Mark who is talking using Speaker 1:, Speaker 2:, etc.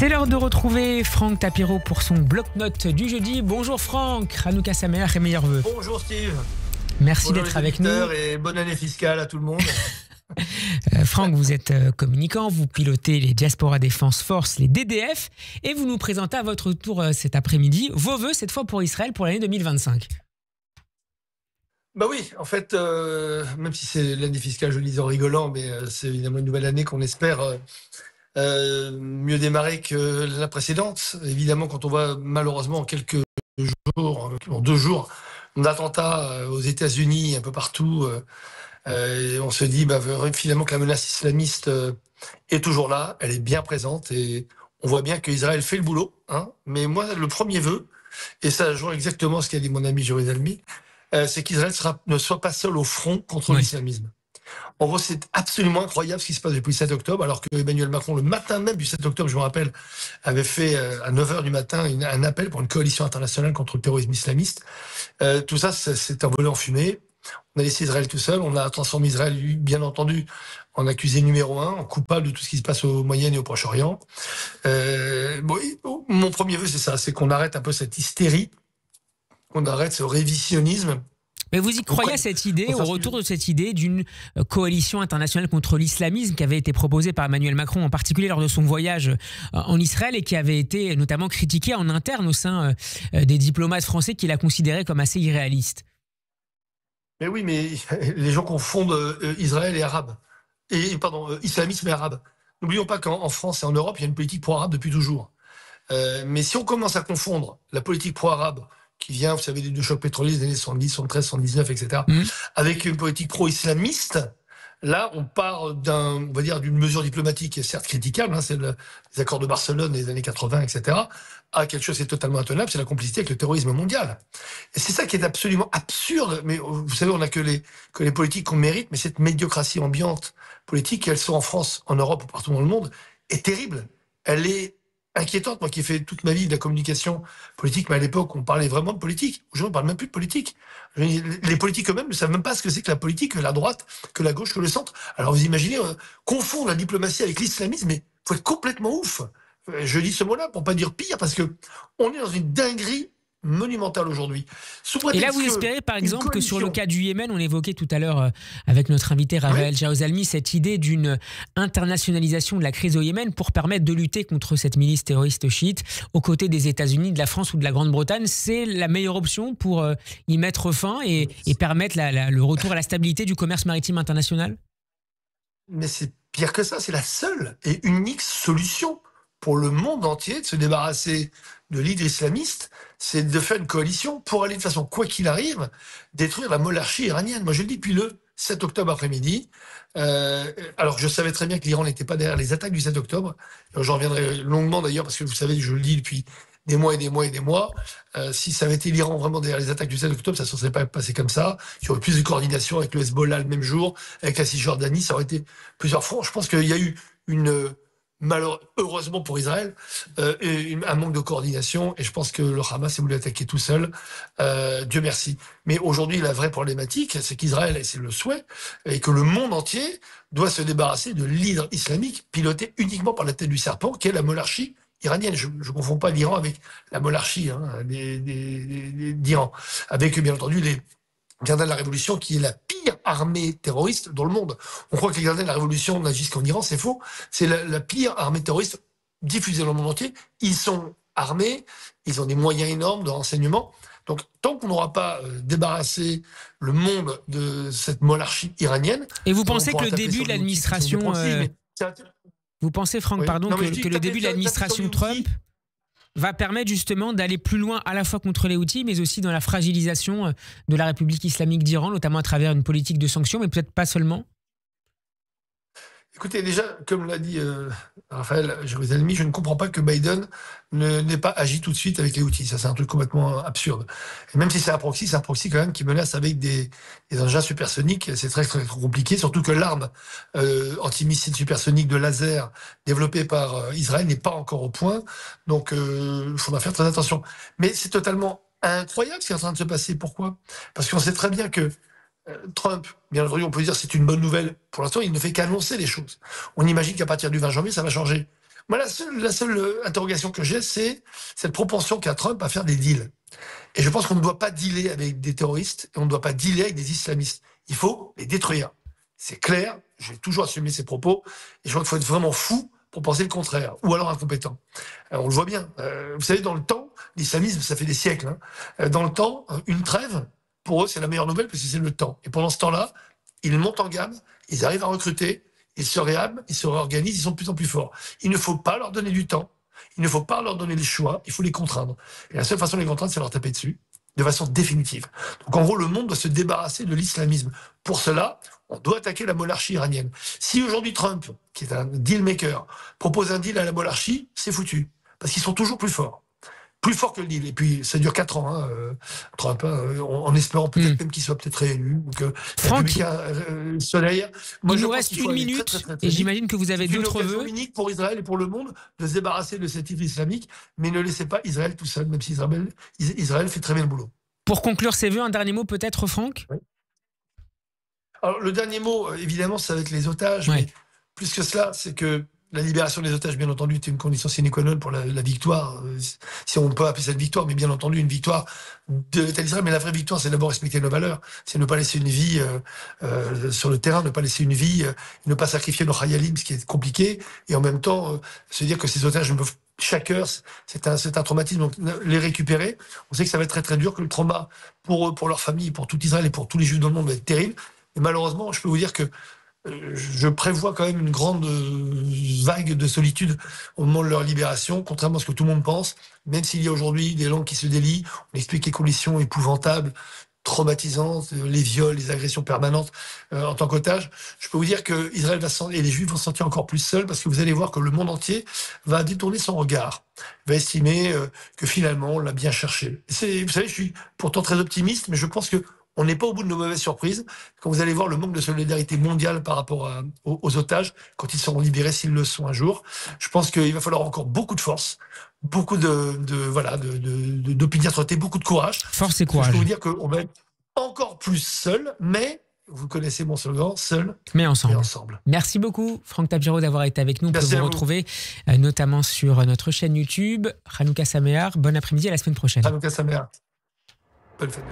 Speaker 1: C'est l'heure de retrouver Franck Tapiro pour son bloc-notes du jeudi. Bonjour Franck, Hanouka Sameach et meilleurs vœux.
Speaker 2: Bonjour Steve.
Speaker 1: Merci d'être avec nous.
Speaker 2: Et bonne année fiscale à tout le monde.
Speaker 1: Franck, vous êtes communicant, vous pilotez les Diaspora Defense Force, les DDF, et vous nous présentez à votre tour cet après-midi vos vœux, cette fois pour Israël, pour l'année 2025.
Speaker 2: Bah oui, en fait, même si c'est l'année fiscale, je le disais en rigolant, mais c'est évidemment une nouvelle année qu'on espère mieux démarrer que la précédente. Évidemment, quand on voit malheureusement en quelques jours, en 2 jours, d'attentats aux États-Unis, un peu partout, on se dit finalement que la menace islamiste est toujours là, elle est bien présente et on voit bien qu'Israël fait le boulot. Mais moi, le premier vœu, et ça rejoint exactement ce qu'a dit mon ami Jérusalemi, c'est qu'Israël ne soit pas seul au front contre l'islamisme. En gros, c'est absolument incroyable ce qui se passe depuis le 7 octobre, alors que Emmanuel Macron, le matin même du 7 octobre, je me rappelle, avait fait à 9h du matin un appel pour une coalition internationale contre le terrorisme islamiste. Tout ça, c'est envolé en fumée. On a laissé Israël tout seul, on a transformé Israël, bien entendu, en accusé numéro 1, en coupable de tout ce qui se passe au Moyen et au Proche-Orient. Mon premier vœu, c'est ça, c'est qu'on arrête un peu cette hystérie, qu'on arrête ce révisionnisme.
Speaker 1: Mais vous y croyez à cette idée, au retour de cette idée d'une coalition internationale contre l'islamisme qui avait été proposée par Emmanuel Macron, en particulier lors de son voyage en Israël et qui avait été notamment critiquée en interne au sein des diplomates français qui la considéraient comme assez irréaliste?
Speaker 2: Mais oui, mais les gens confondent Israël et arabe. Islamisme et arabe. N'oublions pas qu'en France et en Europe, il y a une politique pro-arabe depuis toujours. Mais si on commence à confondre la politique pro-arabe qui vient, vous savez, des 2 chocs pétroliers des années 70, 73, 79, etc., avec une politique pro-islamiste, là, on part d'une mesure diplomatique qui est certes critiquable, c'est les accords de Barcelone des années 80, etc., à quelque chose qui est totalement intenable, c'est la complicité avec le terrorisme mondial. Et c'est ça qui est absolument absurde. Mais vous savez, on n'a que les politiques qu'on mérite, mais cette médiocratie ambiante politique, qu'elles sont en France, en Europe ou partout dans le monde, est terrible. Elle est inquiétante. Moi qui ai fait toute ma vie de la communication politique, mais à l'époque, on parlait vraiment de politique. Aujourd'hui, on parle même plus de politique. Les politiques eux-mêmes ne savent même pas ce que c'est que la politique, que la droite, que la gauche, que le centre. Alors vous imaginez, confondre la diplomatie avec l'islamisme, mais faut être complètement ouf. Je dis ce mot-là pour pas dire pire, parce que on est dans une dinguerie monumentale aujourd'hui.
Speaker 1: Et là, vous espérez par exemple que sur le cas du Yémen, on évoquait tout à l'heure avec notre invité Raphaël Jérusalemi cette idée d'une internationalisation de la crise au Yémen pour permettre de lutter contre cette milice terroriste chiite aux côtés des États-Unis, de la France ou de la Grande-Bretagne. C'est la meilleure option pour y mettre fin et permettre le retour à la stabilité du commerce maritime international?
Speaker 2: Mais c'est pire que ça, c'est la seule et unique solution pour le monde entier de se débarrasser de l'hydre islamiste, c'est de faire une coalition pour aller de façon, quoi qu'il arrive, détruire la monarchie iranienne. Moi, je le dis depuis le 7 octobre après-midi. Alors, je savais très bien que l'Iran n'était pas derrière les attaques du 7 octobre. J'en reviendrai longuement d'ailleurs, parce que vous savez, je le dis depuis des mois et des mois et des mois. Si ça avait été l'Iran vraiment derrière les attaques du 7 octobre, ça ne se serait pas passé comme ça. Il y aurait plus de coordination avec le Hezbollah le même jour, avec la Cisjordanie, ça aurait été plusieurs fronts. Je pense qu'il y a eu heureusement pour Israël, un manque de coordination, et je pense que le Hamas a voulu attaquer tout seul. Dieu merci. Mais aujourd'hui, la vraie problématique, c'est qu'Israël, et c'est le souhait, et que le monde entier doit se débarrasser de l'hydre islamique piloté uniquement par la tête du serpent, qui est la monarchie iranienne. Je ne confonds pas l'Iran avec la monarchie d'Iran, avec bien entendu les gardiens de la Révolution, qui est la pire armée terroriste dans le monde. On croit que les gardiens de la Révolution n'agissent qu'en Iran, c'est faux. C'est la pire armée terroriste diffusée dans le monde entier. Ils sont armés, ils ont des moyens énormes de renseignement. Donc, tant qu'on n'aura pas débarrassé le monde de cette monarchie iranienne...
Speaker 1: Et vous pensez que le début de l'administration... Vous pensez, Franck, que le début de l'administration Trump va permettre justement d'aller plus loin à la fois contre les Houthis, mais aussi dans la fragilisation de la République islamique d'Iran, notamment à travers une politique de sanctions, mais peut-être pas seulement?
Speaker 2: Écoutez, déjà, comme l'a dit Raphaël Jérusalemi, je ne comprends pas que Biden n'ait pas agi tout de suite avec les Houthis. Ça, c'est un truc complètement absurde. Et même si c'est un proxy quand même qui menace avec des engins supersoniques. C'est très, très compliqué, surtout que l'arme antimissile supersonique de laser développée par Israël n'est pas encore au point. Donc, il faudra faire très attention. Mais c'est totalement incroyable ce qui est en train de se passer. Pourquoi? Parce qu'on sait très bien que Trump, bien entendu, on peut dire que c'est une bonne nouvelle. Pour l'instant, il ne fait qu'annoncer les choses. On imagine qu'à partir du 20 janvier, ça va changer. Moi, la seule interrogation que j'ai, c'est cette propension qu'a Trump à faire des deals. Et je pense qu'on ne doit pas dealer avec des terroristes et on ne doit pas dealer avec des islamistes. Il faut les détruire. C'est clair, j'ai toujours assumé ces propos, et je crois qu'il faut être vraiment fou pour penser le contraire, ou alors incompétent. On le voit bien. Vous savez, dans le temps, l'islamisme, ça fait des siècles. Dans le temps, une trêve, pour eux, c'est la meilleure nouvelle parce que c'est le temps. Et pendant ce temps-là, ils montent en gamme, ils arrivent à recruter, ils se réarment, ils se réorganisent, ils sont de plus en plus forts. Il ne faut pas leur donner du temps, il ne faut pas leur donner le choix, il faut les contraindre. Et la seule façon de les contraindre, c'est leur taper dessus, de façon définitive. Donc en gros, le monde doit se débarrasser de l'islamisme. Pour cela, on doit attaquer la monarchie iranienne. Si aujourd'hui Trump, qui est un deal maker, propose un deal à la monarchie, c'est foutu. Parce qu'ils sont toujours plus forts. Plus fort que le deal. Et puis, ça dure 4 ans, Trump, en espérant peut-être même qu'il soit peut-être réélu. Donc,
Speaker 1: Franck,
Speaker 2: soleil.
Speaker 1: Moi, il nous reste une minute, très et j'imagine que vous avez d'autres vœux.
Speaker 2: C'est unique pour Israël et pour le monde de se débarrasser de cet île islamique, mais ne laissez pas Israël tout seul, même si Israël fait très bien le boulot.
Speaker 1: Pour conclure ces vœux, un dernier mot peut-être, Franck?
Speaker 2: Oui. Alors, le dernier mot, évidemment, ça va être les otages, mais plus que cela, c'est que la libération des otages, bien entendu, était une condition sine qua non pour la victoire, si on peut appeler ça une victoire, mais bien entendu une victoire de l'État d'Israël. Mais la vraie victoire, c'est d'abord respecter nos valeurs, c'est ne pas laisser une vie sur le terrain, ne pas laisser une vie, ne pas sacrifier nos chayalim, ce qui est compliqué, et en même temps se dire que ces otages ne peuvent chaque heure, c'est un traumatisme, donc les récupérer. On sait que ça va être très très dur, que le trauma pour eux, pour leur famille, pour tout Israël et pour tous les Juifs dans le monde va être terrible. Et malheureusement, je peux vous dire que je prévois quand même une grande vague de solitude au moment de leur libération, contrairement à ce que tout le monde pense. Même s'il y a aujourd'hui des langues qui se délient, on explique les conditions épouvantables, traumatisantes, les viols, les agressions permanentes en tant qu'otage. Je peux vous dire que Israël et les Juifs vont se sentir encore plus seuls parce que vous allez voir que le monde entier va détourner son regard, va estimer que finalement on l'a bien cherché. Vous savez, je suis pourtant très optimiste, mais je pense que on n'est pas au bout de nos mauvaises surprises. Quand vous allez voir le manque de solidarité mondiale par rapport aux otages, quand ils seront libérés, s'ils le sont un jour, je pense qu'il va falloir encore beaucoup de force, beaucoup d'opiniâtreté, beaucoup de courage.
Speaker 1: Force et courage.
Speaker 2: Je peux vous dire qu'on va être encore plus seul, mais vous connaissez mon slogan, seul
Speaker 1: mais ensemble.
Speaker 2: Mais ensemble.
Speaker 1: Merci beaucoup, Franck Tapiro, d'avoir été avec nous. On peut vous retrouver notamment sur notre chaîne YouTube. Hanouka Sameach. Bon après-midi, à la semaine prochaine.
Speaker 2: Hanouka Sameach. Bonne fête.